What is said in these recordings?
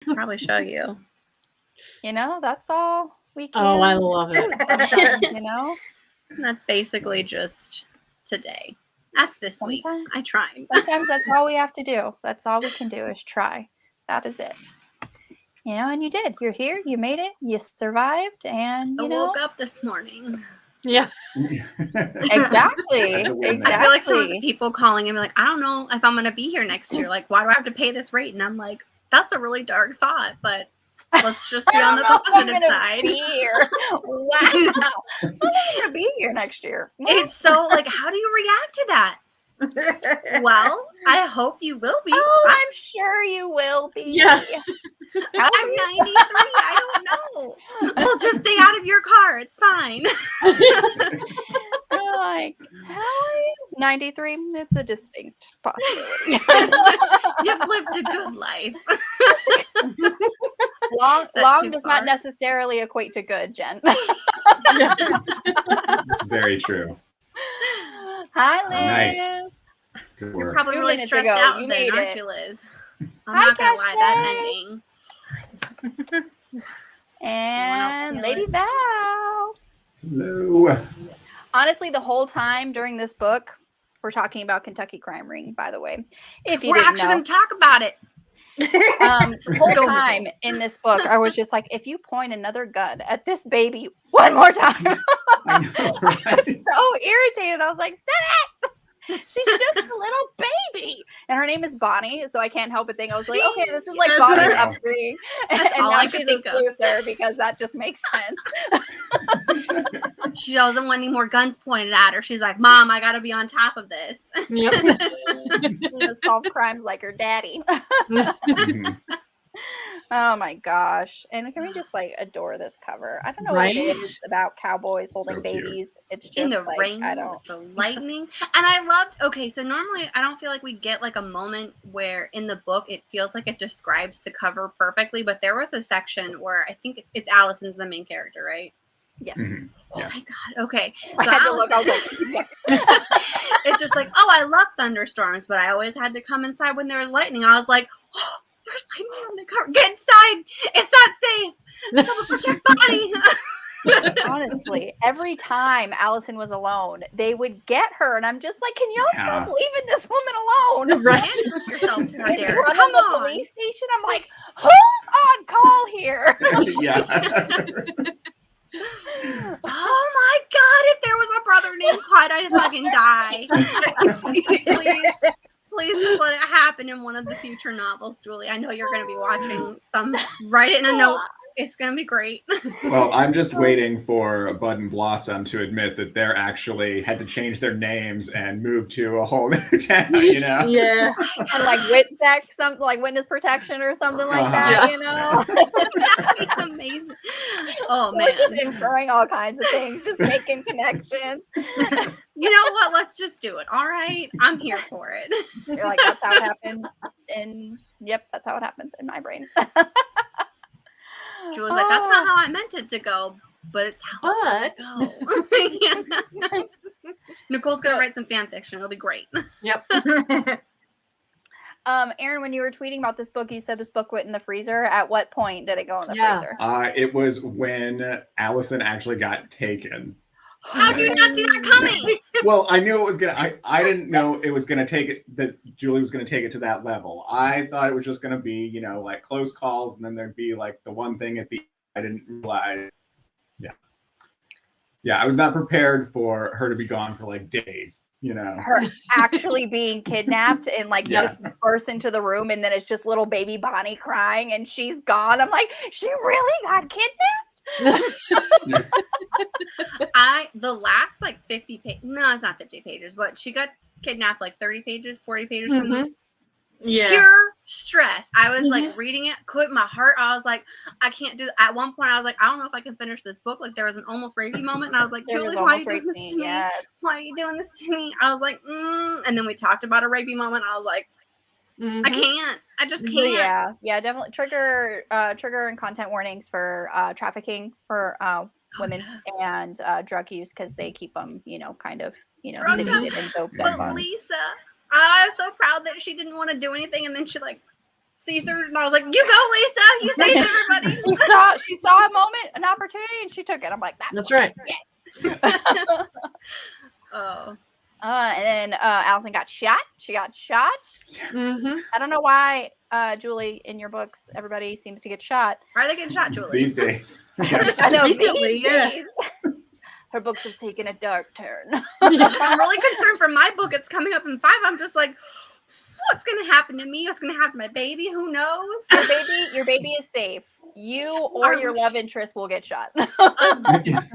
Probably show you. You know, that's all we can. Oh, I love it. You know? That's basically just today. That's this week. I tried. Sometimes that's all we have to do. That's all we can do is try. That is it. You know, and you did. You're here. You made it. You survived. And, I woke up this morning. Yeah. Exactly. Exactly. I feel like some of the people calling and be like, I don't know if I'm going to be here next year. Like, why do I have to pay this rate? And I'm like, that's a really dark thought, but let's just be on the positive side. Be here. Wow. I'm not going to be here next year. It's so like, how do you react to that? Well, I hope you will be. Oh, I'm sure you will be. Yeah. I'm 93. I don't know. Well, just stay out of your car. It's fine. Like, 93? It's a distinct possibility. You've lived a good life. Long does not necessarily equate to good, Jen. That's very true. Hi, Liz. Nice. Good work. You're probably really stressed out then, aren't you, Liz? I'm not going to lie, that ending. And Lady Val. Hello. Honestly, the whole time during this book, we're talking about Kentucky Crime Ring, by the way. If you we're actually going to talk about it. The whole time in this book, I was just like, if you point another gun at this baby one more time, I know, right? I was so irritated. I was like, stop it! She's just a little baby. And her name is Bonnie, so I can't help but think, I was like, okay, this is like Bonnie's upbringing. And now she's a sleuther because that just makes sense. She doesn't want any more guns pointed at her. She's like, Mom, I got to be on top of this. Yep. Solve crimes like her daddy. Oh my gosh. And can we just like adore this cover? I don't know what it is about cowboys holding babies. It's just in the like, rain, the lightning. And I loved, okay, so normally I don't feel like we get like a moment where in the book it feels like it describes the cover perfectly, but there was a section where I think it's Allison's the main character, right? Yes. Mm-hmm. Oh my God. Okay. So I had to look. I was like, yes. It's just like, oh, I love thunderstorms, but I always had to come inside when there was lightning. I was like, oh, there's lightning on the car. Get inside. It's not safe. Someone protect Bonnie. Honestly, every time Allison was alone, they would get her, and I'm just like, can y'all stop leaving this woman alone? Right? Yourself to her, Derek. Come on. The police station. I'm like, who's on call here? Yeah. Oh my God! If there was a brother named Clyde, I'd fucking die. Please just let it happen in one of the future novels, Julie. I know you're going to be watching some. Write it in a note. It's going to be great. Well, I'm just waiting for Bud and Blossom to admit that they're actually had to change their names and move to a whole new town, you know? Yeah. And like WITSEC, something like witness protection or something like that, you know? That'd be amazing. Oh, man. We're just inferring all kinds of things, just making connections. You know what? Let's just do it. All right. I'm here for it. You're like, that's how it happened. And yep, that's how it happened in my brain. Julie's like, that's not how I meant it to go, but it's how it's going to go. Nicole's going to write some fan fiction. It'll be great. Yep. Aaron, when you were tweeting about this book, you said this book went in the freezer. At what point did it go in the freezer? It was when Allison actually got taken. How did you not see that coming? Well, I knew it was gonna. I didn't know it was gonna take it. That Julie was gonna take it to that level. I thought it was just gonna be, you know, like close calls, and then there'd be like the one thing at the. I didn't realize. Yeah. I was not prepared for her to be gone for like days. You know, her actually being kidnapped, and like you just burst into the room, and then it's just little baby Bonnie crying, and she's gone. I'm like, she really got kidnapped. The last like 50 pages, no, it's not 50 pages, but she got kidnapped like 30 pages, 40 pages from the pure stress. I was like reading it, quit my heart. I was like, I can't do that. At one point I was like, I don't know if I can finish this book. Like there was an almost rapey moment, and I was like, Julie, why are you doing this to me? Why are you doing this to me? I was like, and then we talked about a rapey moment. I was like, I can't. I just can't. Yeah, definitely trigger and content warnings for trafficking for women and drug use, because they keep them, you know, kind of, you know, sedated and doped up. But Lisa, I was so proud that she didn't want to do anything, and then she like Caesar, and I was like, "You go, Lisa. You saved everybody." She saw a moment, an opportunity, and she took it. I'm like, that's right. Yes. Oh. And then Allison got shot. She got shot. Mm-hmm. I don't know why, Julie, in your books, everybody seems to get shot. Why are they getting shot, Julie? These days. I know, Recently, these yeah. days. Her books have taken a dark turn. I'm really concerned for my book. It's coming up in 5. I'm just like, what's going to happen to me? What's going to happen to my baby? Who knows? Your baby is safe. You or your love interest will get shot.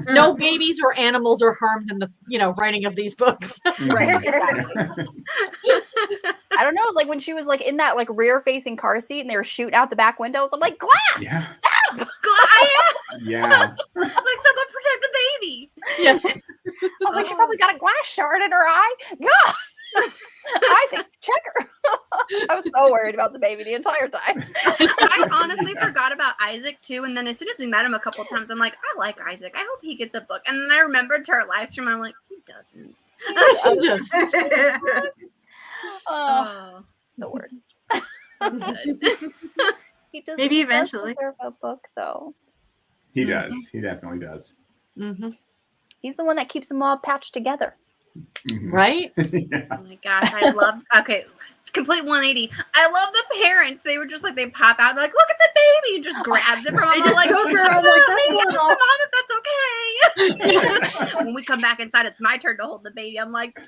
No babies or animals are harmed in the writing of these books. Right, exactly. I don't know. It's like when she was like in that like rear facing car seat and they were shooting out the back windows. I'm like, Glass, Yeah. stop! Yeah. I was like, someone protect the baby. Yeah. I was like, she probably got a glass shard in her eye. God. Isaac, check her. I was so worried about the baby the entire time. I honestly forgot about Isaac too. And then as soon as we met him a couple of times, I'm like, I like Isaac. I hope he gets a book. And then I remembered to our live stream. I'm like, he doesn't. Oh, The worst. so good. He does. Maybe eventually. Deserve a book though. He does. He definitely does. Mm-hmm. He's the one that keeps them all patched together. Mhm. Right? Yeah. Oh my gosh, I love. Okay, complete 180. I love the parents. They were just like they pop out, they're like, look at the baby, and just grabs it from They him. just I'm like, took her. I'm like, that's maybe ask not the mom if that's okay. When we come back inside, it's my turn to hold the baby. I'm like, look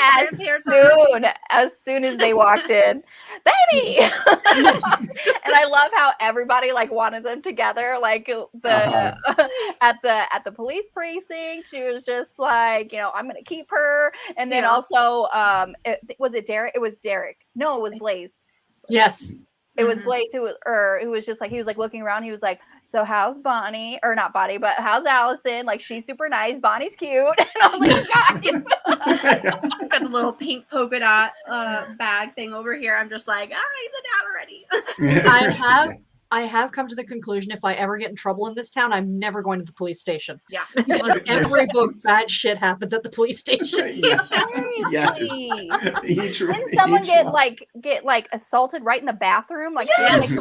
at those grandparents. As soon as they walked in, baby. And I love how everybody like wanted them together. Like the at the police precinct, she was just like, I'm gonna keep her. And then also, was it Derek? It was Derek. No, it was Blaze. Yes. It was Blaze who was just like, he was like looking around. He was like, so how's Bonnie? Or not Bonnie, but how's Allison? Like, she's super nice. Bonnie's cute. And I was like, guys. He's got the little pink polka dot bag thing over here. I'm just like, he's a dad already. I have come to the conclusion if I ever get in trouble in this town, I'm never going to the police station. Yeah. Because every book, bad shit happens at the police station. Yeah. Seriously. Yes. Didn't someone get assaulted right in the bathroom? Like, Yes.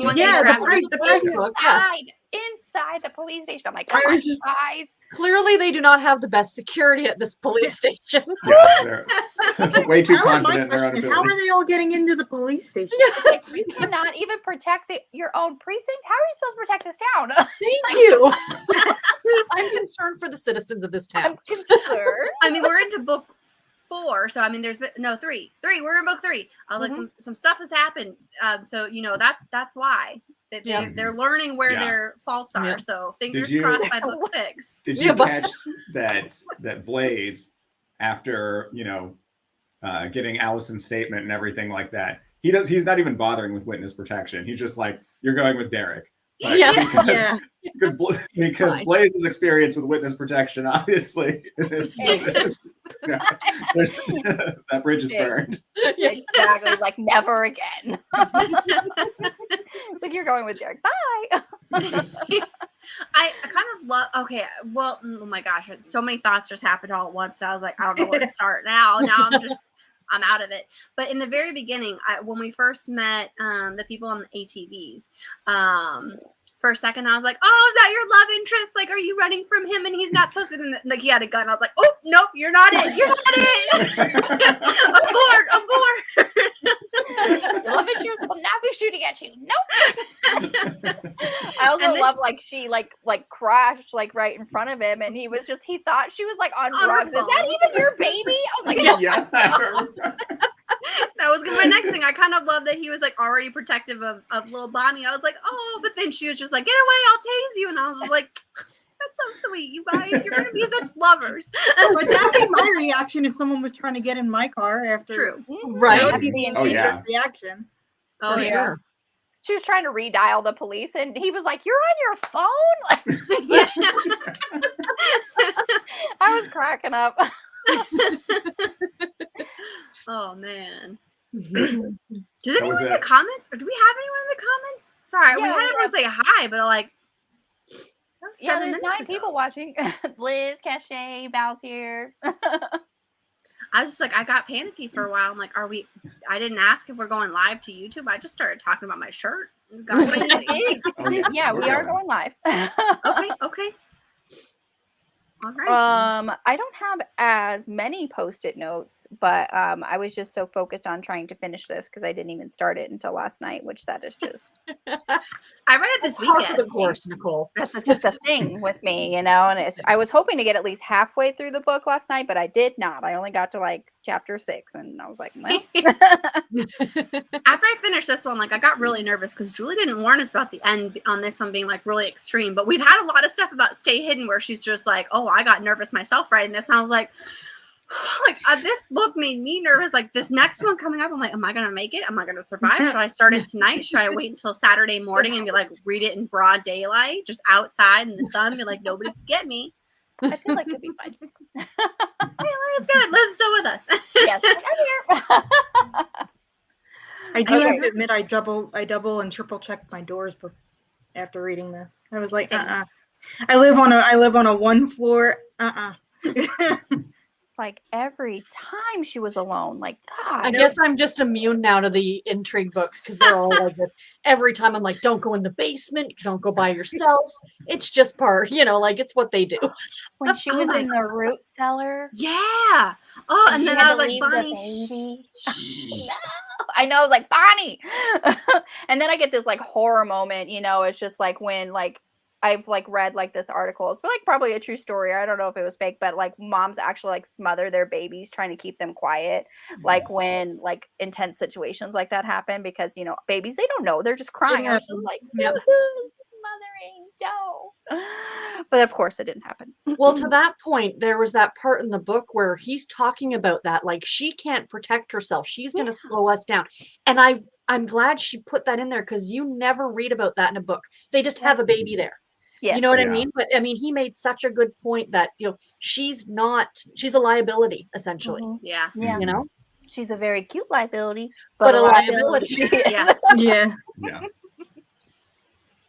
inside the police station. I'm like, I come was on, just- guys. Clearly, they do not have the best security at this police station. Yeah, they're way too That was my confident in their own question. How are ability. they all getting into the police station? Like, you cannot even protect your own precinct. How are you supposed to protect this town? Thank you. I'm concerned for the citizens of this town. I'm concerned. I mean, we're into book 4, so I mean, there's been no 3. We're in book 3. Like some stuff has happened, so that's why they're learning where their faults are. Yeah. So fingers Did you- crossed by book 6. Did you catch that Blaze, after getting Allison's statement and everything like that, he's not even bothering with witness protection. He's just like, you're going with Derek. Like, because Blaze's experience with witness protection, obviously, is, that bridge is burned. Exactly. Like, never again. Like, you're going with Derek. Bye. I kind of love. Okay, well, oh my gosh, so many thoughts just happened all at once. And I was like, I don't know where to start now. Now I'm out of it. But in the very beginning, when we first met the people on the ATVs, for a second I was like, oh, is that your love interest? Like, are you running from him and he's not supposed to? Like, he had a gun. I was like, oh, nope, you're not it. You're not it. Abort. Your love interest will not be shooting at you. Nope. I also love like she like crashed like right in front of him, and he thought she was like on drugs. Is that even your baby? I was like, Yeah. That was my next thing. I kind of love that he was like already protective of little Bonnie. I was like, oh, but then she was just like, get away, I'll tase you. And I was just like, that's so sweet, you guys. You're gonna be such lovers. But that'd be my reaction if someone was trying to get in my car after. True. Right. That'd be the instinctive reaction. Oh For yeah. sure. she was trying to redial the police, and he was like, "You're on your phone." Like, Yeah. I was cracking up. Oh man. That Does anyone was in the it. comments, or do we have anyone in the comments? Sorry, we Yeah, had we everyone say hi, but like, that was Yeah, 7 there's minutes 9 ago. people watching. Liz, Cache, Val's here. I was just like, I got panicky for a while. I'm like, I didn't ask if we're going live to YouTube. I just started talking about my shirt. Got crazy. Oh, Yeah, we are going live. Okay. All right. I don't have as many post-it notes, but I was just so focused on trying to finish this because I didn't even start it until last night, which that is just I read it this Par for weekend. the course, Nicole. that's just a thing with me, and I was hoping to get at least halfway through the book last night, but I did not. I only got to like chapter 6, and I was like, well. After I finished this one, like I got really nervous because Julie didn't warn us about the end on this one being like really extreme. But we've had a lot of stuff about Stay Hidden where she's just like, oh, I got nervous myself writing this. And I was like this book made me nervous. Like this next one coming up, I'm like, am I gonna make it? Am I gonna survive? Should I start it tonight? Should I wait until Saturday morning and be like, read it in broad daylight, just outside in the sun, be like, nobody can get me? I feel like it'd be fine. Yeah, it's good. Liz is still with us. Yes, I'm here. I do have to admit, I double and triple checked my doors after reading this. I was like, Same. I live on a one floor. Like every time she was alone, like God. I guess I'm just immune now to the intrigue books because they're all like this. Every time I'm like, don't go in the basement, don't go by yourself. It's just part, like it's what they do. When she was in the root cellar. Yeah. Oh, and then I was like, Bonnie. Baby. No. I know, I was like, Bonnie. And then I get this like horror moment, it's just like when like I've like read like this article. It's like probably a true story. I don't know if it was fake, but like moms actually like smother their babies trying to keep them quiet. Like when like intense situations like that happen because babies, they don't know. They're just crying. Yeah. I was just like, smothering, don't. But of course it didn't happen. Well, to that point, there was that part in the book where he's talking about that. Like she can't protect herself. She's going to slow us down. And I'm glad she put that in there because you never read about that in a book. They just have a baby there. Yes. You know what I mean? But I mean, he made such a good point that, she's a liability essentially. Mm-hmm. Yeah. She's a very cute liability, but a liability. she is. Yeah.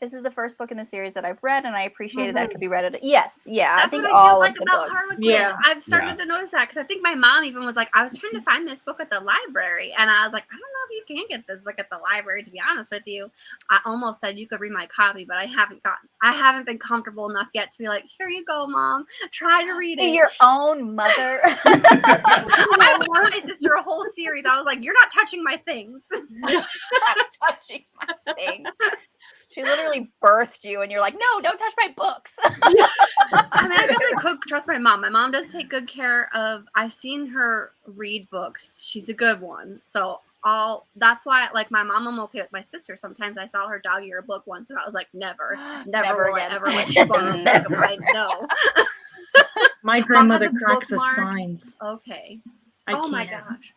This is the first book in the series that I've read, and I appreciated that it could be read at. Yes, yeah. That's I think what all I do of like the about books. Harlequin. Yeah. I've started to notice that because I think my mom even was like, I was trying to find this book at the library, and I was like, I don't know if you can get this book at the library. To be honest with you, I almost said you could read my copy, but I haven't been comfortable enough yet to be like, here you go, Mom, try to read it. Your own mother. I bought my sister a whole series. I was like, you're not touching my things. Not touching my thing. She literally birthed you, and you're like, no, don't touch my books. I mean, I guess I could trust my mom. My mom does take good care of. I've seen her read books. She's a good one. So that's why, like my mom, I'm okay with. My sister, sometimes I saw her dog ear a book once, and I was like, never will I ever let you borrow a book of mine. No. My grandmother Mom has a cracks the bookmark. spines. Okay. I My can't. gosh.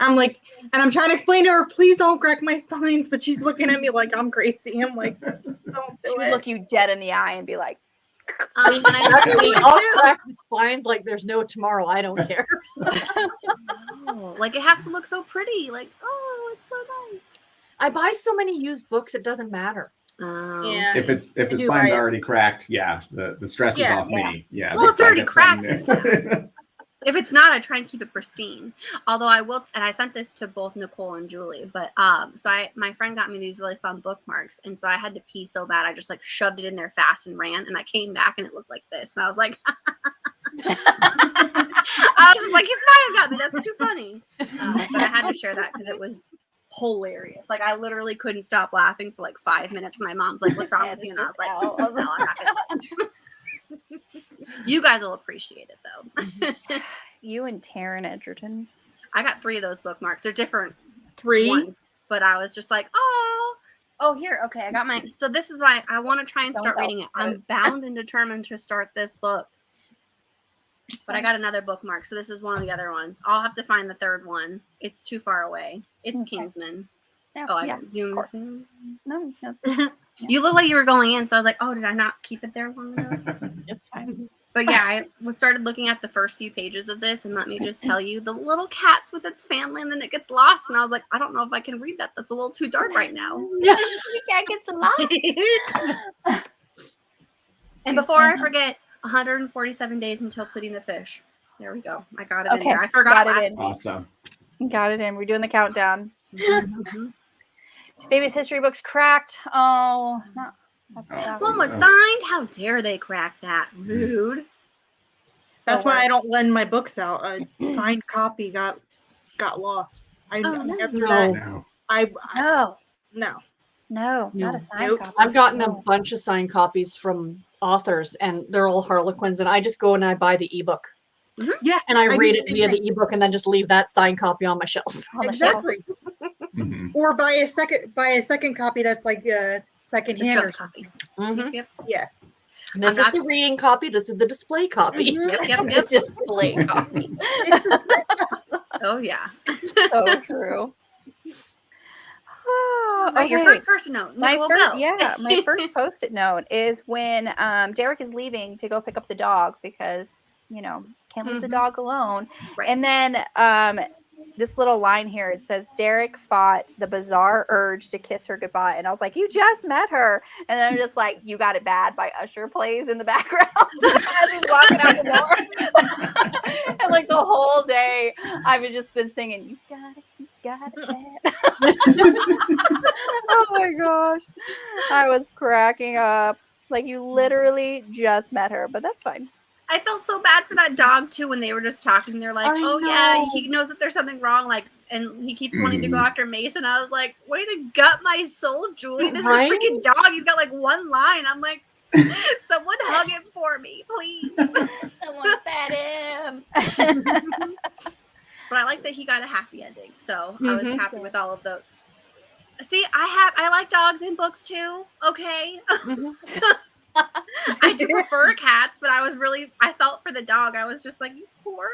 I'm like, and I'm trying to explain to her, please don't crack my spines, but she's looking at me like I'm crazy. I'm like, just don't do She would it. look you dead in the eye and be like, When I We all crack the spines like there's no tomorrow. I don't care. like it has to look so pretty. Like, oh, it's so nice. I buy so many used books, it doesn't matter. Yeah. If the do spine's buy it. already cracked, the stress is off me. Yeah. Well, it's if I already get something cracked. new. If it's not, I try and keep it pristine. Although I will, and I sent this to both Nicole and Julie. But my friend got me these really fun bookmarks, and so I had to pee so bad I just like shoved it in there fast and ran. And I came back and it looked like this, and I was like, I was just like, he's smiling at me. That's too funny. But I had to share that because it was hilarious. Like I literally couldn't stop laughing for like 5 minutes. My mom's like, "What's wrong with you?" And I was like, "No, I'm not gonna." You guys will appreciate it though. you and Taryn Edgerton. I got 3 of those bookmarks. They're different 3. ones, but I was just like, oh, here, okay, I got mine. So this is why I want to try and Don't start tell reading it. I'm bound and determined to start this book, but I got another bookmark. So this is one of the other ones. I'll have to find the third one. It's too far away. It's Okay. Kingsman. No, Oh, yeah, of course. No. No, You look like you were going in, so I was like, oh, did I not keep it there long enough? it's fine. But yeah, I started looking at the first few pages of this, and let me just tell you, the little cat's with its family, and then it gets lost, and I was like, I don't know if I can read that. That's a little too dark right now. The cat gets lost. And before I forget, 147 days until Putting the Fish. There we go. I got it in there. I forgot last week. Awesome. Got it in. We're doing the countdown. Mm-hmm. Famous history books cracked. Oh, no. One was signed. How dare they crack that? Rude. That's why I don't lend my books out. A signed copy got lost. No, not a signed copy. I've gotten a bunch of signed copies from authors, and they're all Harlequins, and I just go and I buy the ebook. Mm-hmm. Yeah, and I read it via the ebook, and then just leave that signed copy on my shelf. Exactly. Or buy a second copy that's like secondhand or something. Mm-hmm. Yep. Yeah. This is the reading copy. This is the display copy. Yep. Display copy. Oh yeah. So true. Oh, right, your first Post-it note. My first Post-it note is when Derek is leaving to go pick up the dog because can't leave the dog alone. Right. And then this little line here, it says Derek fought the bizarre urge to kiss her goodbye, and I was like, you just met her. And then I'm just like, You Got It Bad by Usher plays in the background as he's walking out the door. And like the whole day I've just been singing, you got it bad. Oh my gosh, I was cracking up. Like, you literally just met her, but that's fine. I felt so bad for that dog too when they were just talking. They're like, yeah, he knows that there's something wrong, like, and he keeps wanting to go after Mason. I was like, way to gut my soul, Julie. This is a freaking dog. He's got like one line. I'm like, someone hug him for me, please. Someone pet him. But I like that he got a happy ending. So I was happy with all of the. See, I like dogs in books too. Okay. I do prefer cats, but I felt for the dog. I was just like, you poor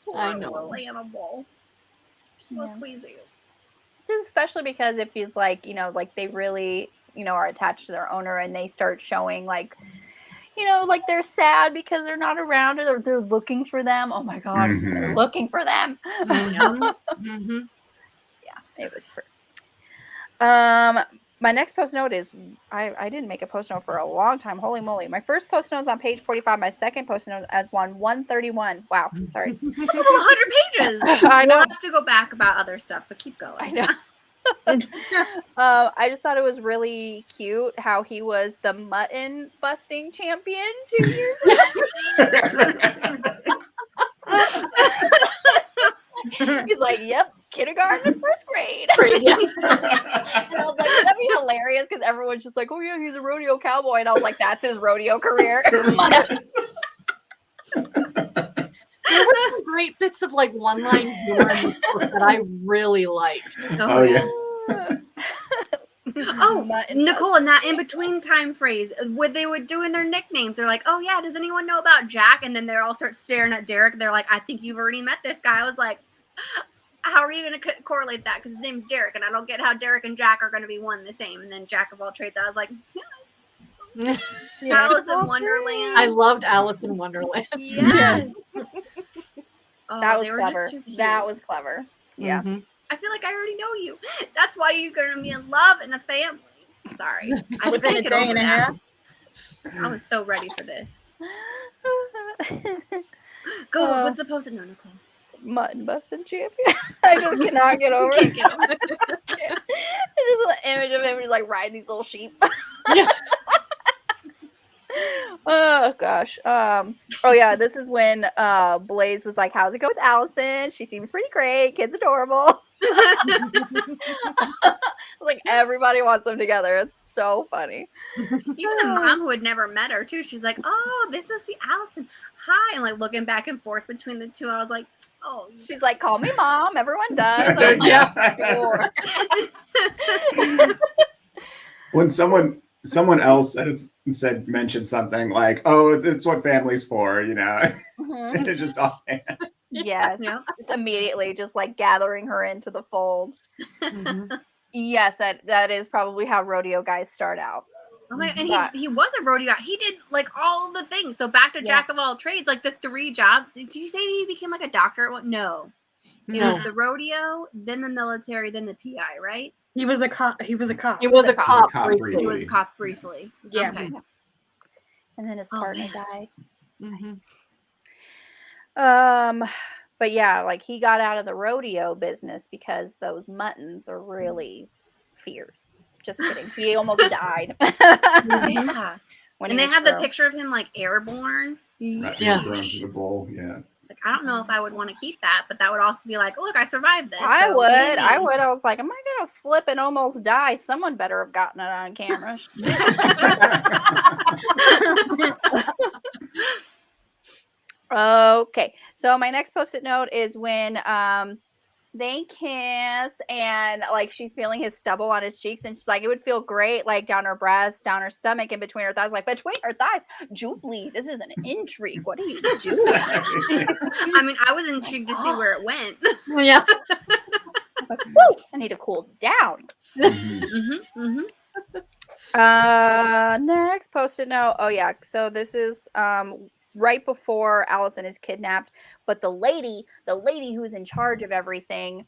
little animal. Just want to squeeze you. This is especially because if he's like, like they really, are attached to their owner and they start showing like, like they're sad because they're not around or they're looking for them. Oh my God, they're looking for them. Yeah, it was pretty. My next post note is I didn't make a post note for a long time. Holy moly. My first post note is on page 45. My second post note is 131. Wow. Sorry. It's a whole 100 pages. I know. I'll have to go back about other stuff, but keep going. I know. I just thought it was really cute how he was the mutton busting champion 2 years ago. He's like, yep, kindergarten and first grade. And I was like, that'd be hilarious because everyone's just like, oh yeah, he's a rodeo cowboy. And I was like, that's his rodeo career. There were some great bits of like one-line humor in the book that I really liked. Oh yeah. Nicole, in that in-between time phrase, when they were doing their nicknames, they're like, oh yeah, does anyone know about Jack? And then they all start staring at Derek. They're like, I think you've already met this guy. I was like, how are you going to correlate that? Because his name's Derek, and I don't get how Derek and Jack are going to be one and the same. And then Jack of all trades, I was like, Alice in Wonderland. I loved Alice in Wonderland. Yes. That was clever. That was clever. Yeah. I feel like I already know you. That's why you're going to be in love and a family. Sorry. I was Within a day and a half. I was so ready for this. Go. What's the post-it note, Nicole? Mutton busting champion. I just cannot get over it. Just an image of him just like riding these little sheep. Yeah. Oh gosh. Oh yeah, this is when Blaze was like, how's it go with Allison? She seems pretty great. Kid's adorable. Like, everybody wants them together. It's so funny. Even the mom who had never met her too, she's like, oh, this must be Allison. Hi. And like looking back and forth between the two, I was like, oh, she's like, call me mom. Everyone does. Like, yeah. When someone else mentioned something like, oh, it's what family's for, just offhand. Yes. Yeah. Just immediately just like gathering her into the fold. Yes, that is probably how rodeo guys start out. Oh my, and he was a rodeo guy. He did like all of the things. So back to Jack of all trades, like the 3 jobs. Did you say he became like a doctor? No. It was the rodeo, then the military, then the PI, right? He was a cop. He was a cop. He was a cop briefly. He was a cop briefly. Yeah. Okay. And then his partner died. But yeah, like he got out of the rodeo business because those muttons are really fierce. Just kidding. He almost died. Yeah. When and they had the picture of him like airborne. Yeah. Thrown to the bowl. Yeah. Like, I don't know if I would want to keep that, but that would also be like, look, I survived this. I would. I was like, am I going to flip and almost die? Someone better have gotten it on camera. Okay. So my next post-it note is when they kiss and like she's feeling his stubble on his cheeks and she's like, it would feel great like down her breast, down her stomach, and between her thighs. Like, between her thighs, Julie, this is an intrigue. What are you doing? I mean, I was intrigued to see where it went. Yeah. I was like, whoa, I need to cool down. Next post-it note. Oh yeah. So this is right before Allison is kidnapped, but the lady who's in charge of everything,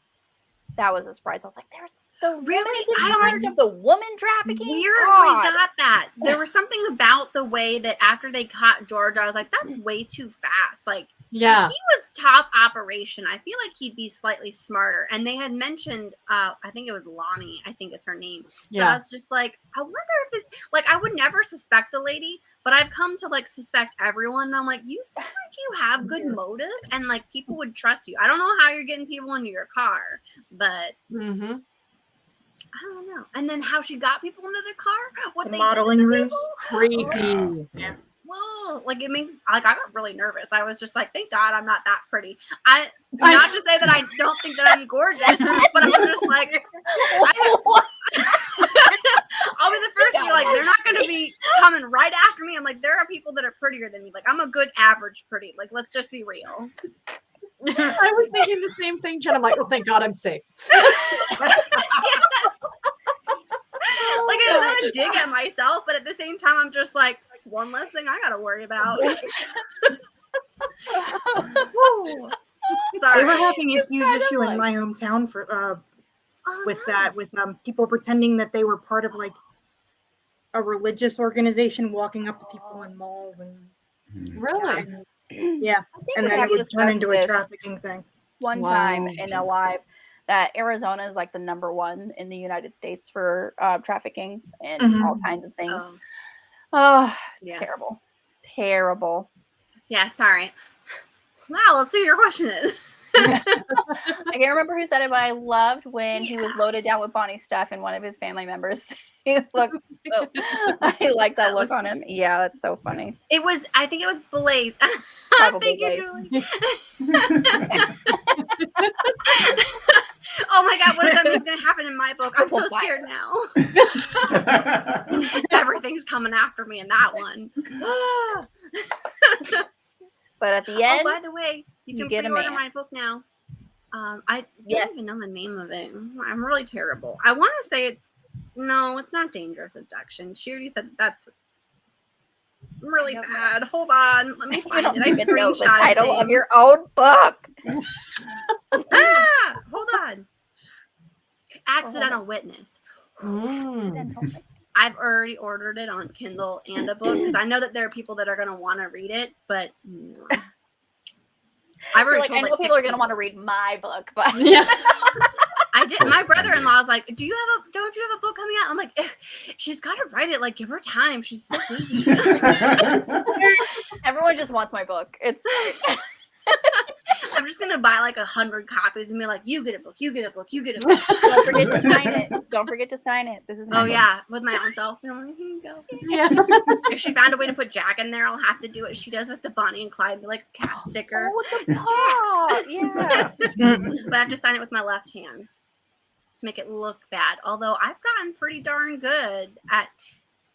that was a surprise. I was like, there's the woman's in charge of the woman trafficking? Weirdly got that. There was something about the way that after they caught George, I was like, that's way too fast. Like, yeah, if he was top operation, I feel like he'd be slightly smarter. And they had mentioned, I think it was Lonnie, I think is her name. So I was just like, I wonder if it's, like, I would never suspect the lady, but I've come to, like, suspect everyone. And I'm like, you seem like you have good motive and, like, people would trust you. I don't know how you're getting people into your car, but I don't know. And then how she got people into the car? What the they modeling room? Creepy. Oh, yeah. Whoa, like it made like I got really nervous. I was just like, thank God I'm not that pretty. Not to say that I don't think that I'm gorgeous, but I'm just like I'll be the first to be like, they're not gonna be coming right after me. I'm like, there are people that are prettier than me. Like, I'm a good average pretty. Like, let's just be real. I was thinking the same thing, Jen. I'm like, oh, thank God I'm safe. Like, I don't want to dig at myself, but at the same time, I'm just like, one less thing I gotta worry about. Sorry. They were having a huge issue in my hometown for with people pretending that they were part of like a religious organization, walking up to people in malls and really, yeah, and then it would turn into a trafficking thing. One time in a live. That Arizona is like the #1 in the United States for trafficking and all kinds of things. It's terrible. Terrible. Yeah, sorry. Wow, let's see what your question is. I can't remember who said it, but I loved when he was loaded down with Bonnie's stuff and one of his family members. He looks so, I like that look on him. Yeah, that's so funny. I think it was Blaze. Probably Blaze. Oh my God, what is that going to happen in my book? I'm so scared now. Everything's coming after me in that one. But at the end, by the way, you can get pre-order my book now. I don't even know the name of it. I'm really terrible. I want to say no, it's not Dangerous Abduction. She already said that's really bad. Hold on, let me find it. I screenshot the title of your own book. Hold on. Accidental Witness. I've already ordered it on Kindle and a book because I know that there are people that are going to want to read it, but no. I've already told, I know people are going to want to read my book, but I did. My brother-in-law was like, don't you have a book coming out? I'm like, she's got to write it. Like, give her time. She's so busy. Everyone just wants my book. It's I'm just going to buy like 100 copies and be like, you get a book, you get a book, you get a book. Don't forget to sign it. Don't forget to sign it. This is my book. Yeah, with my own self. I'm like, here you go. Yeah. If she found a way to put Jack in there, I'll have to do what she does with the Bonnie and Clyde, like a cat sticker. Oh, with the paw. Yeah. But I have to sign it with my left hand to make it look bad. Although I've gotten pretty darn good at,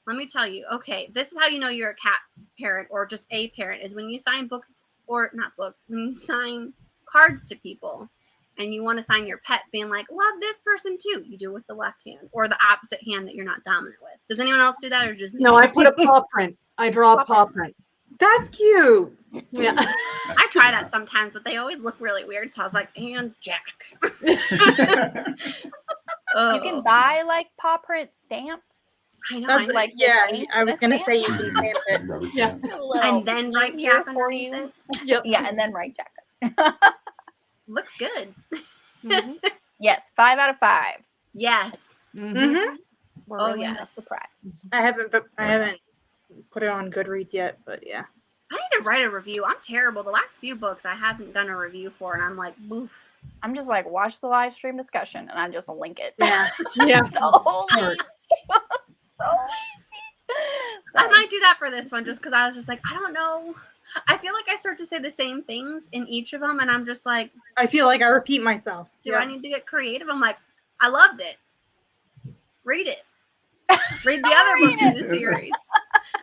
let me tell you, okay, this is how you know you're a cat parent or just a parent, is when you sign books, or not books, when you sign cards to people and you want to sign your pet being like, love this person too, you do it with the left hand or the opposite hand that you're not dominant with. Does anyone else do that or just me? No, I put a paw print. I draw a paw print. That's cute. Yeah. I try that sometimes, but they always look really weird. So I was like, and Jack. You can buy like paw print stamps. I know. That's like I was gonna say you can stamp it. Rubber stamp. And then write Jack for underneath you. it. Yep. Yeah, and then write Jack. Looks good. Yes, 5 out of 5. Yes. Mm-hmm. We're Oh, really not yes. surprised. I haven't put it on Goodreads yet, but yeah. I need to write a review. I'm terrible. The last few books I haven't done a review for, and I'm like, oof. I'm just like, watch the live stream discussion, and I just link it. Yeah. Yeah. So lazy. So lazy. I might do that for this one just because I was just like, I don't know. I feel like I start to say the same things in each of them, and I'm just like, I feel like I repeat myself. do I need to get creative? I'm like, I loved it. Read it. Read the other books in the series.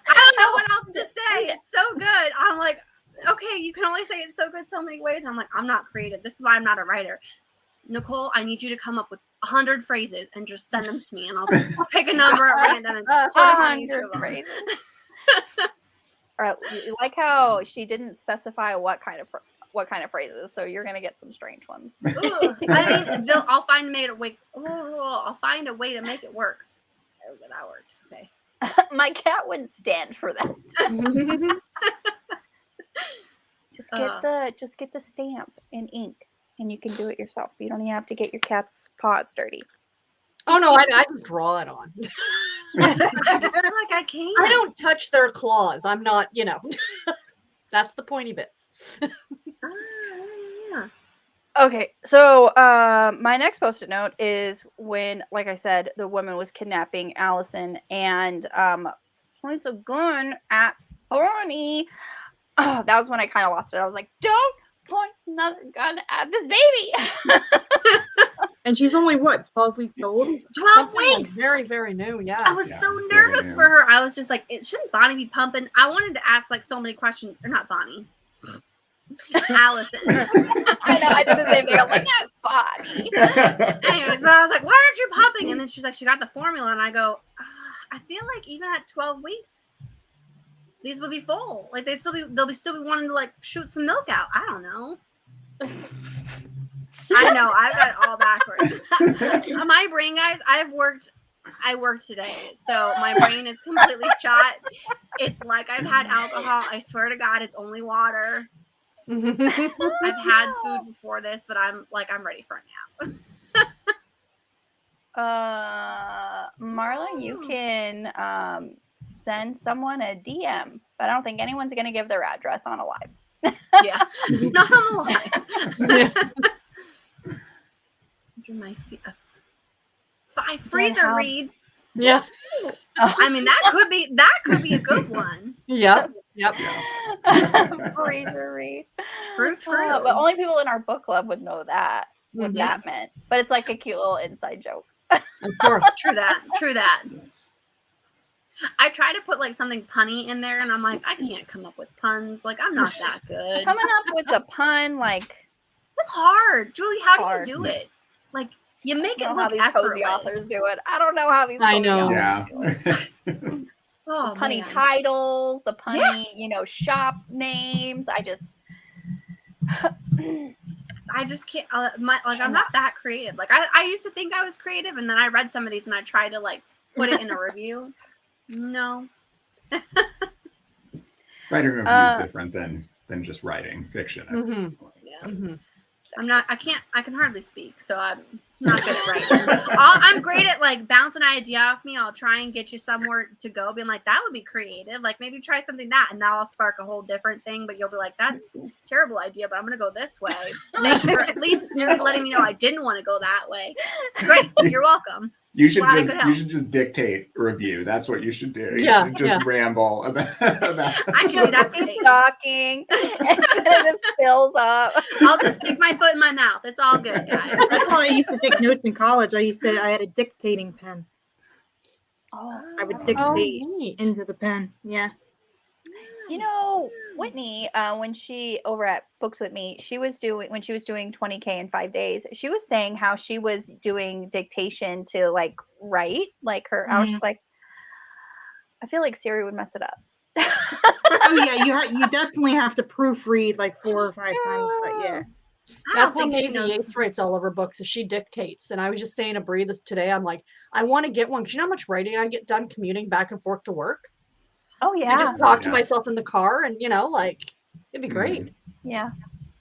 I don't know what else to say. It's so good. I'm like, okay, you can only say it's so good so many ways. I'm like, I'm not creative. This is why I'm not a writer. Nicole, I need you to come up with 100 phrases and just send them to me, and I'll pick a number at random and put them on each of 100 them. phrases. Or like how she didn't specify what kind of phrases, so you're gonna get some strange ones. Ugh. I mean, I'll find a way to make it work. Oh, that worked. Okay. My cat wouldn't stand for that. Just get the stamp and ink, and you can do it yourself. You don't even have to get your cat's paws dirty. Oh no, I just draw it on. I just feel like I can't. I don't touch their claws. I'm not, that's the pointy bits. Yeah. Okay, so my next post-it note is when, like I said, the woman was kidnapping Allison and points a gun at Bonnie. Oh, that was when I kind of lost it. I was like, don't point another gun at this baby. And she's only, 12 weeks old? 12 weeks! Very, very new, yeah. I was so nervous for her. I was just like, shouldn't Bonnie be pumping? I wanted to ask like so many questions. Or not Bonnie. Allison. I know, I did the same thing. I was like, not Bonnie. Anyways, but I was like, why aren't you pumping? And then she's like, she got the formula. And I go, I feel like even at 12 weeks, these will be full. Like they'll still be wanting to like shoot some milk out. I don't know. I know, I've got it all backwards. My brain, guys, I worked today, so my brain is completely shot. It's like I've had alcohol. I swear to God, it's only water. I've had food before this, but I'm ready for it now. Marla, you can send someone a DM, but I don't think anyone's gonna give their address on a live. Yeah, not on the live. My freezer read. Yeah. I mean, that could be a good one. Yep. Freezer read. True. But only people in our book club would know that. What that meant. But it's like a cute little inside joke. Of course. True that. Yes. I try to put like something punny in there, and I'm like, I can't come up with puns. Like, I'm not that good. Coming up with a pun, like, it's hard. Julie, how do you do it? Like, you make it look effortless. Cozy authors do it. I don't know how these I know. Yeah. Oh, punny titles, the punny, shop names. I just can't. I'm not that creative. Like, I used to think I was creative, and then I read some of these, and I tried to like put it in a review. No. Writing a review is different than just writing fiction. Mm-hmm. Yeah. Mm-hmm. I can hardly speak, so I'm not good at writing. I'm great at like bouncing an idea off me. I'll try and get you somewhere to go, being like, that would be creative. Like maybe try something and that'll spark a whole different thing, but you'll be like, that's a terrible idea, but I'm going to go this way. Thanks for at least letting me know I didn't want to go that way. Great. You're welcome. You should just dictate a review. That's what you should do. You should just ramble about I should keep talking and then it just fills up. I'll just stick my foot in my mouth. It's all good, guys. That's how I used to take notes in college. I had a dictating pen. I would dictate into the pen. Yeah. Whitney, when she over at Books With Me, when she was doing 20K in 5 days, she was saying how she was doing dictation to like write like her. I was just like, I feel like Siri would mess it up. Oh yeah, you definitely have to proofread like 4 or 5 times, but yeah. That's how Maisie Yates writes all of her books, is she dictates. And I was just saying to Bree this today, I'm like, I want to get one, because you know how much writing I get done commuting back and forth to work? Oh, yeah. I just talk to myself in the car, and, like, it'd be great. Yeah,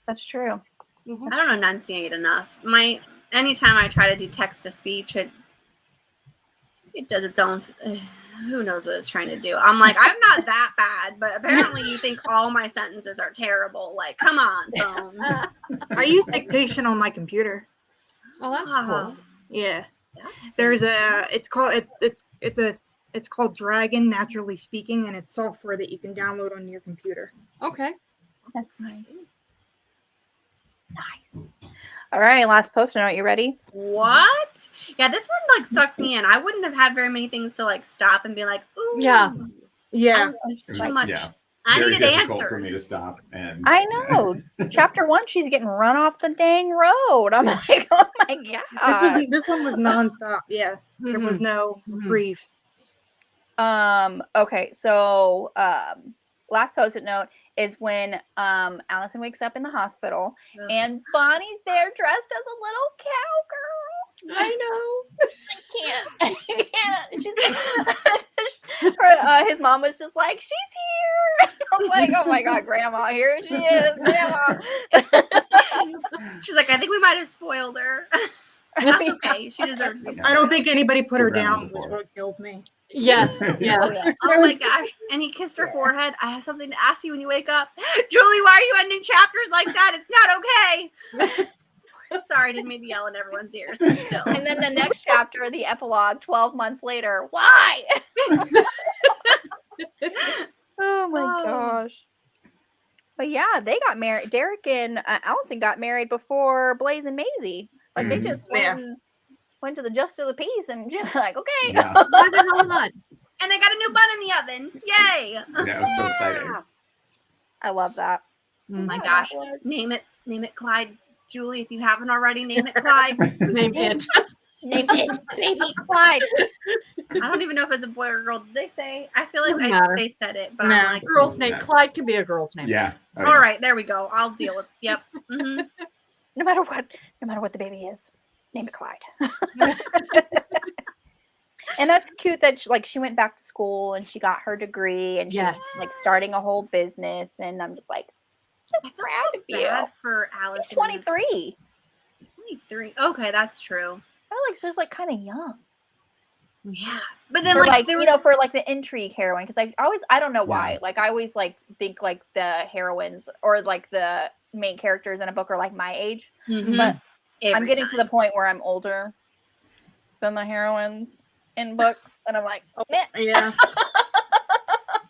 that's true. I don't enunciate enough. Anytime I try to do text to speech, it does its own. Who knows what it's trying to do? I'm like, I'm not that bad, but apparently you think all my sentences are terrible. Like, come on, phone. I use dictation on my computer. Oh, that's cool. Yeah, there's it's called Dragon Naturally Speaking, and it's software that you can download on your computer. Okay, that's nice. Nice. All right, last post-it note. You ready? What? Yeah, this one like sucked me in. I wouldn't have had very many things to like stop and be like, ooh. Yeah. Too much. Yeah. I Very needed difficult answers for me to stop. And I know. Chapter 1, she's getting run off the dang road. I'm like, oh my god. This one was nonstop. Yeah, there was no grief. Okay, so last post-it note is when Allison wakes up in the hospital and Bonnie's there dressed as a little cowgirl. I know. I can't. She's like, his mom was just like, she's here. I was like, oh my god, Grandma, here she is, Grandma. She's like, I think we might have spoiled her. That's okay. She deserves it. I don't think anybody put her down. Was what killed me. Yes. Yeah. Oh my gosh. And he kissed her forehead. I have something to ask you when you wake up. Julie, why are you ending chapters like that? It's not okay. Sorry, I didn't mean to yell in everyone's ears. But still. And then the next chapter, the epilogue, 12 months later. Why? Oh my gosh. But yeah, they got married. Derek and Allison got married before Blaze and Maisie. Like they just went to the Justice of the Peace and just like, okay. Yeah. And they got a new bun in the oven. Yay. Yeah, it was so exciting. I love that. Oh my gosh. Name it Clyde. Julie, if you haven't already, name it Clyde. Name it. Name it baby Clyde. I don't even know if it's a boy or a girl. Did they say? I feel like they said it, but no. I'm like, girl's name. Clyde can be a girl's name. Yeah. Oh, all right, there we go. I'll deal with. Yep. Mm-hmm. No matter what the baby is, name it Clyde. And that's cute that she went back to school and she got her degree and she's like starting a whole business, and I'm just like, so proud of you. For Alice. She's 23. 23. Okay, that's true. I feel like she's like kind of young. Yeah, but then for like you know, for like the intrigue heroine, because I don't know why. Like I always like think like the heroines or like the main characters in a book are like my age, but I'm getting to the point where I'm older than the heroines in books, and I'm like, oh yeah.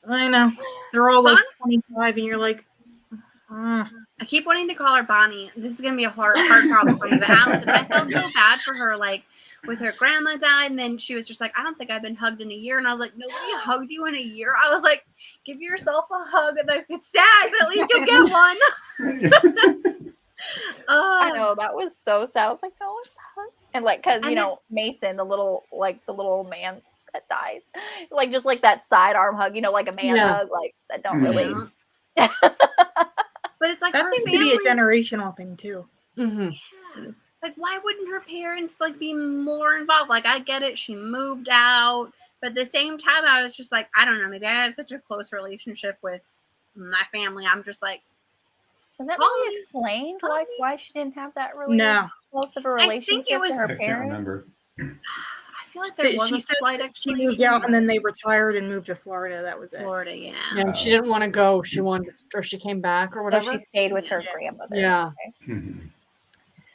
I know they're all like 25, and you're like, I keep wanting to call her Bonnie. This is gonna be a hard problem for me. But Allison, I felt so bad for her, like with her grandma died, and then she was just like, I don't think I've been hugged in a year. And I was like, nobody hugged you in a year. I was like, give yourself a hug. And like, it's sad, but at least you'll get one. I know, that was so sad. I was like, no, it's hug. And like, cause you know, Mason, the little man that dies, like just like that sidearm hug, you know, like a man hug, like that don't really. But it's like that seems to be a generational thing too. Yeah. Like, why wouldn't her parents like be more involved? Like, I get it, she moved out, but at the same time, I was just like, I don't know, maybe I have such a close relationship with my family. I'm just like, was that really explained? Like, why she didn't have that really close of a relationship? I think it was to her parents. I can't remember. I feel like there was a slight explanation. She moved out and then they retired and moved to Florida. That was it. Florida, yeah. And she didn't want to go. She wanted to, or she came back or whatever. So she stayed with her grandmother. Yeah. Okay.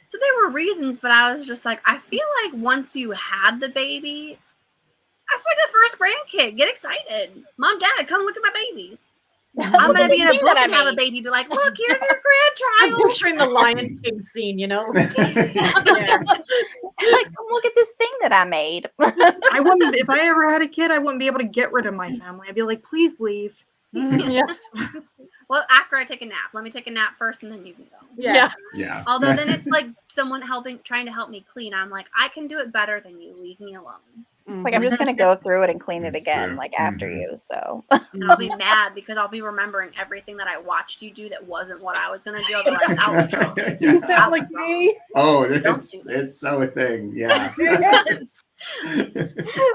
So there were reasons, but I was just like, I feel like once you had the baby, that's like the first grandkid. Get excited. Mom, Dad, come look at my baby. I'm going to be in a book and have a baby. Be like, look, here's your grandchild. I'm picturing the Lion King scene, you know? Like, look at this thing that I made. I wouldn't, if I ever had a kid, I wouldn't be able to get rid of my family. I'd be like, please leave. Yeah. Well, after I take a nap. Let me take a nap first and then you can go. Yeah. Although then it's like someone trying to help me clean. I'm like, I can do it better than you. Leave me alone. It's like I'm just gonna go through it and clean it That's again, true. like after you. So And I'll be mad because I'll be remembering everything that I watched you do that wasn't what I was gonna do. I'll be like, that was You wrong. sound like me. Oh, Don't it's so a thing. Yeah.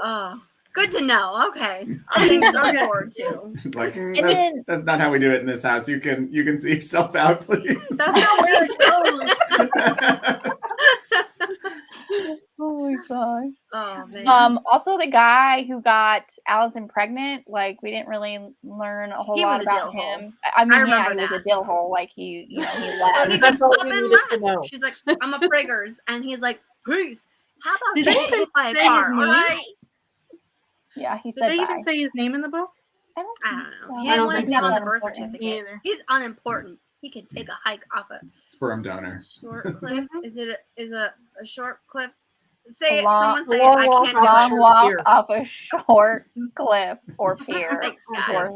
Oh, good to know. Okay, things to look forward to. Like then- that's not how we do it in this house. You can see yourself out, please. That's not where it goes. oh my gosh. Oh man. Also the guy who got Allison pregnant, like we didn't really learn a whole He lot was a about dill hole. him. I mean, remember he was a that. dill hole. Like he left. He That's just all up we and needed to left. know. She's like, I'm a friggers, and he's like, peace. How about Did getting they even hit by a say car? his All name? right. Yeah, he Did said they bye. even say his name in the book? I don't I think don't know. so. He I didn't don't want think his name so. on the birth Important. certificate. Me either. He's unimportant. He can take a hike off a Sperm donor. short cliff. Is a short cliff? Say A it. long- Someone say long it. I walk can't off do a Long it. short walk pier. off a short cliff or pier. Thanks, Or- guys.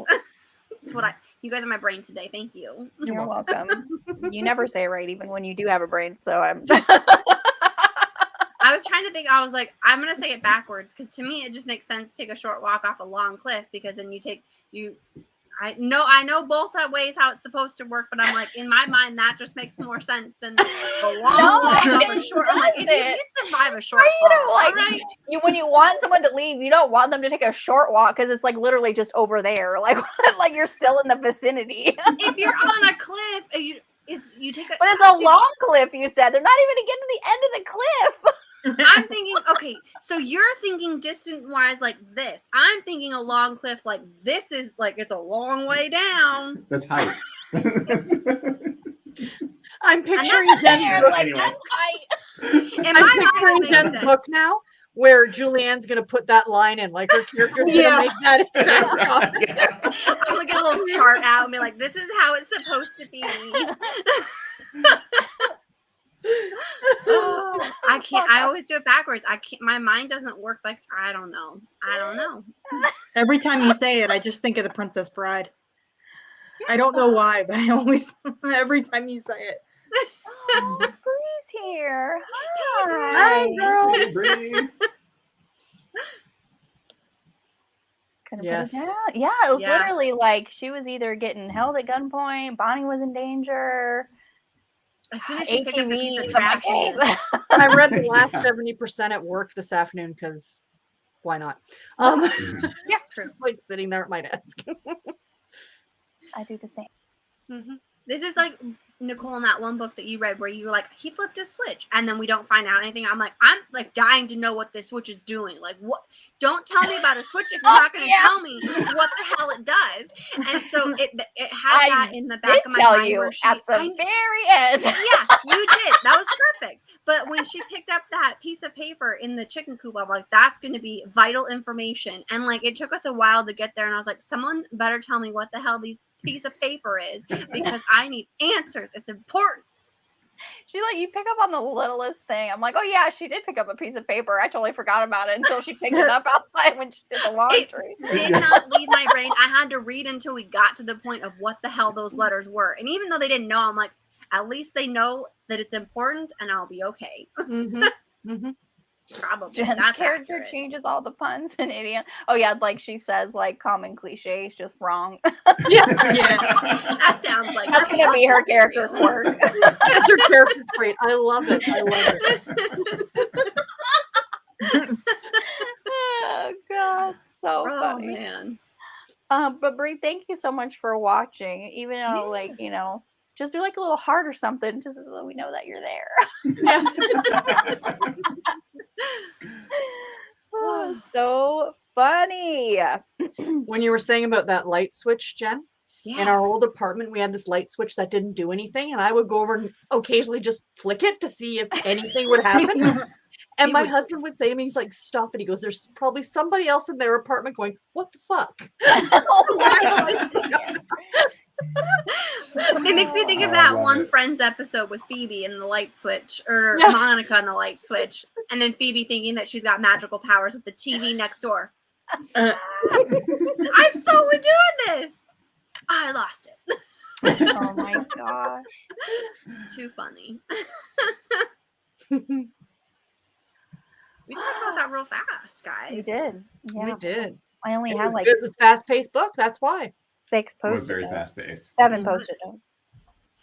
That's what you guys are my brain today. Thank you. You're welcome. You never say it right, even when you do have a brain. So I'm. I was trying to think. I was like, I'm gonna say it backwards because to me it just makes sense to take a short walk off a long cliff because then I know both that ways how it's supposed to work, but I'm like in my mind that just makes more sense than the long walk off a short. I'm like, if you can survive a short you know, fall, like all right. when you want someone to leave, you don't want them to take a short walk because it's like literally just over there, like like you're still in the vicinity. If you're on a cliff, you take a. But it's a long cliff. You said they're not even to get to the end of the cliff. I'm thinking, okay, so you're thinking distant wise like this. I'm thinking a long cliff like this is like it's a long way down. That's height. I'm picturing that's Jen's fair, book. like, Anyway. that's height. In I'm my mind, picturing it makes Jen's sense. book now, where Julianne's gonna put that line in, like her character's Yeah. gonna make that exact Yeah. I'm gonna get a little chart out and be like, this is how it's supposed to be. I can't. I always do it backwards. I can't. My mind doesn't work like. I don't know. Every time you say it, I just think of the Princess Bride. I don't know why, but I always every time you say it. Oh, Bree's here. Hi, girl. Hey, Bree. Couldn't Yes. put it down. Yeah, it was Yeah. literally like she was either getting held at gunpoint, Bonnie was in danger. As soon as she picked up the piece of ATVs, I'm trash, like, she "Hey." I read the last 70% at work this afternoon because why not? yeah, true. Like sitting there at my desk. I do the same. This is like Nicole in that one book that you read where you were like, he flipped a switch and then we don't find out anything. I'm like dying to know what this switch is doing. Like, what? Don't tell me about a switch if you're not going to tell me what the hell it does. And so it had that in the back of my tell mind you where she, at the very end. yeah, you did. That was perfect. But when she picked up that piece of paper in the chicken coop, I'm like, that's going to be vital information. And like, it took us a while to get there. And I was like, someone better tell me what the hell these piece of paper is because I need answers. It's important. She like, you pick up on the littlest thing. I'm like, oh yeah, she did pick up a piece of paper. I totally forgot about it until she picked it up outside when she did the laundry. It did not leave my brain. I had to read until we got to the point of what the hell those letters were. And even though they didn't know, I'm like, at least they know that it's important and I'll be okay. Probably. Jen's That's character accurate. changes all the puns and idiom. Oh yeah, like she says like common cliches, just wrong. Yeah. That sounds like That's gonna be her character quirk. That's her character trait. I love it. I love it. Oh god, so Oh funny. man. But Brie, thank you so much for watching. Even though like, you know, just do like a little heart or something, just so we know that you're there. Oh, so funny. When you were saying about that light switch, Jen, Yeah. in our old apartment, we had this light switch that didn't do anything, and I would go over and occasionally just flick it to see if anything would happen. And my husband would say to me, he's like, stop it. He goes, there's probably somebody else in their apartment going, what the fuck? It makes me think of I that love one it. Friends episode with Phoebe and the light switch, or Yeah. Monica and the light switch, and then Phoebe thinking that she's got magical powers with the TV next door. I still would do this. I lost it. Oh my gosh. Too funny. We talked about that real fast, guys. We did. Yeah. We did. I only had like it was a fast-paced book. That's why 6 It was post-it very notes. fast-paced. 7 post-it notes. I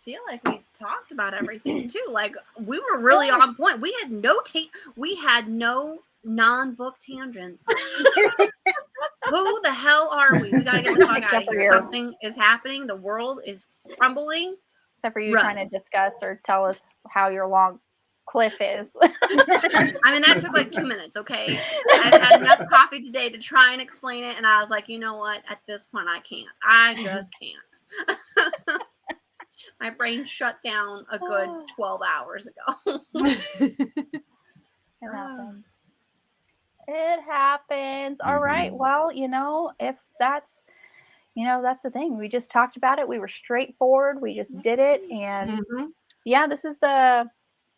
feel like we talked about everything too. Like we were really on point. We had no non-book tangents. Who the hell are we? We gotta get the fuck out of here. Something is happening. The world is crumbling. Except for you trying to discuss or tell us how your long cliff is. I mean, that took like 2 minutes, okay? I've had enough coffee today to try and explain it, and I was like, you know what? At this point, I can't. I just can't. My brain shut down a good 12 hours ago. It happens. It happens. All right. Well, if that's, that's the thing. We just talked about it. We were straightforward. We just did it. And yeah, this is the.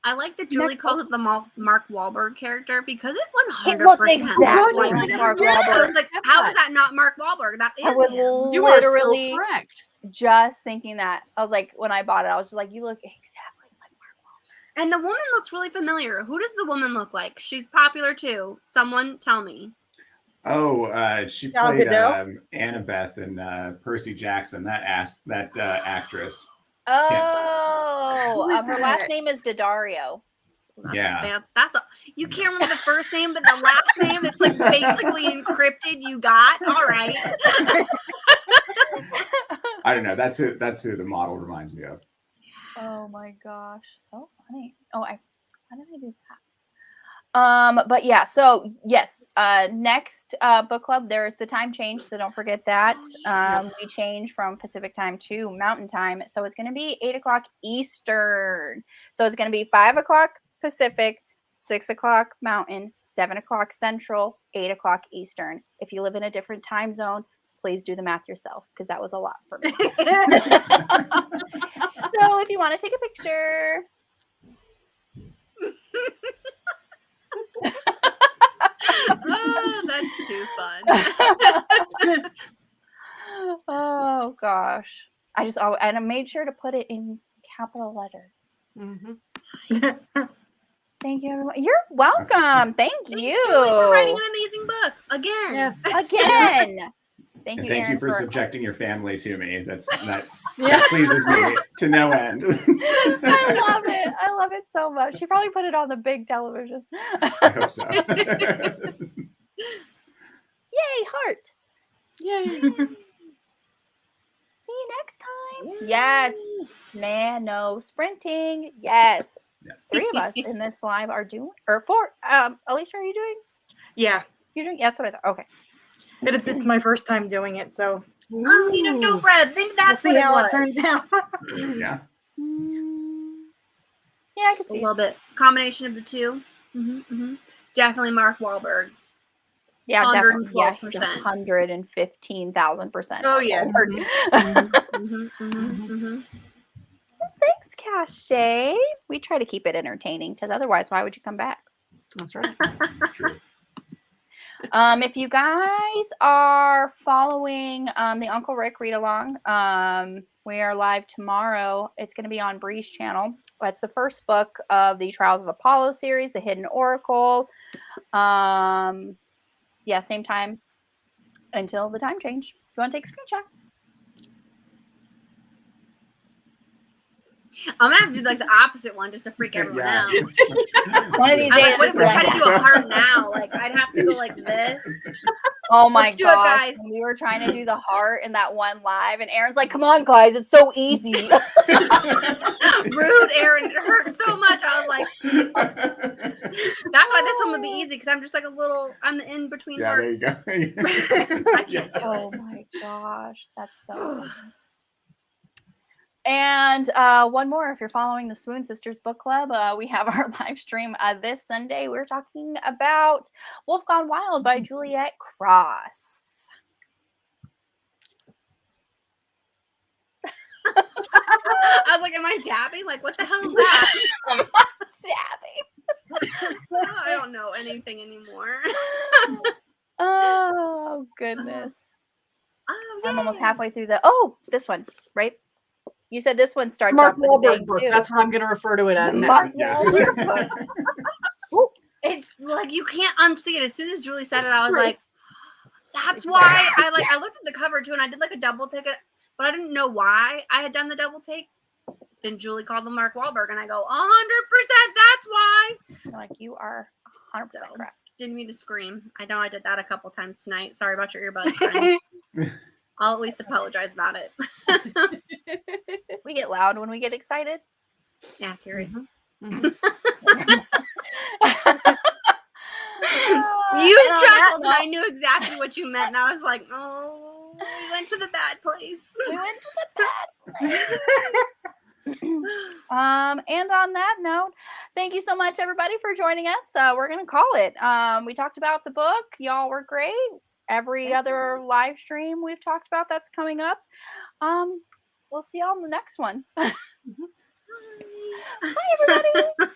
I like that Julie calls it the Mark Wahlberg character because it 100% looks exactly like Mark Wahlberg. I was like, how is that not Mark Wahlberg? That is him. You are so correct. Just thinking that. I was like, when I bought it, I was just like, you look exactly like Mark Wahlberg. And the woman looks really familiar. Who does the woman look like? She's popular too. Someone tell me. Oh, she played Annabeth in Percy Jackson. That actress. Oh, her last name is Daddario. You can't remember the first name, but the last name that's like basically encrypted. You got all right. I don't know. That's who the model reminds me of. Oh my gosh, so funny. Oh, how did I do that? But yeah, so yes, next book club, there's the time change, so don't forget that. We change from Pacific time to Mountain time, so it's going to be 8 o'clock Eastern. So it's going to be 5 o'clock Pacific, 6 o'clock Mountain, 7 o'clock Central, 8 o'clock Eastern. If you live in a different time zone, please do the math yourself because that was a lot for me. So if you want to take a picture. Oh, that's too fun. Oh gosh. And I made sure to put it in capital letters. Thank you, everyone. You're welcome. Thank you for writing an amazing book again. Yeah. Again. Thank you. Thank you for subjecting your family to me. That pleases me to no end. I love it. I love it so much. She probably put it on the big television. I hope so. Yay, heart. Yay. See you next time. Yes. Nano sprinting. Yes. 3 of us in this live are doing, or 4. Alicia, are you doing? Yeah. You're doing? Yeah, that's what I thought. Okay. It's my first time doing it, so. Oh, you know, dough bread. Maybe that's we'll see how it turns out. Yeah. Yeah, I could see a little bit. Combination of the two. Definitely Mark Wahlberg. Yeah, 112%. Yeah, 115,000%. Oh yeah. Thanks, Cache. We try to keep it entertaining because otherwise, why would you come back? That's right. That's true. If you guys are following the Uncle Rick Readalong, we are live tomorrow. It's going to be on Bree's channel. It's the first book of the Trials of Apollo series, The Hidden Oracle. Yeah, same time until the time change. If you want to take a screenshot. I'm gonna have to do like the opposite one just to freak everyone out. One of these days, what if we try to do a heart now? Like I'd have to go like this. Oh my gosh! We were trying to do the heart in that one live, and Aaron's like, "Come on, guys, it's so easy." Rude, Aaron. It hurt so much. I was like, "That's why this one would be easy because I'm just like a little. I'm the in between. Yeah, heart. there you go. I can't do Oh it. my gosh, that's so. And one more, if you're following the Swoon Sisters Book Club, we have our live stream this Sunday. We're talking about Wolf Gone Wild by Juliet Cross. I was like, am I dabbing? Like, what the hell is that? Dabbing. I don't know anything anymore. Oh, goodness. I'm almost halfway through this one, right? You said this one starts Mark off with a Wahlberg bang, book. too. That's what I'm going to refer to it as now. Mark Wahlberg book. It's like you can't unsee it. As soon as Julie said it, I was like, that's why I looked at the cover too, and I did like a double take, but I didn't know why I had done the double take. Then Julie called the Mark Wahlberg, and I go, 100%, that's why. Like, you are 100% correct. Didn't mean to scream. I know I did that a couple times tonight. Sorry about your earbuds, friends. I'll at least apologize about it. We get loud when we get excited. Accurate. Mm-hmm. You chuckled, and I knew exactly what you meant, and I was like, oh, we went to the bad place. We went to the bad place. And on that note, thank you so much, everybody, for joining us. We're gonna call it. We talked about the book. Y'all were great. Every other live stream we've talked about that's coming up. We'll see y'all in the next one. Bye, everybody.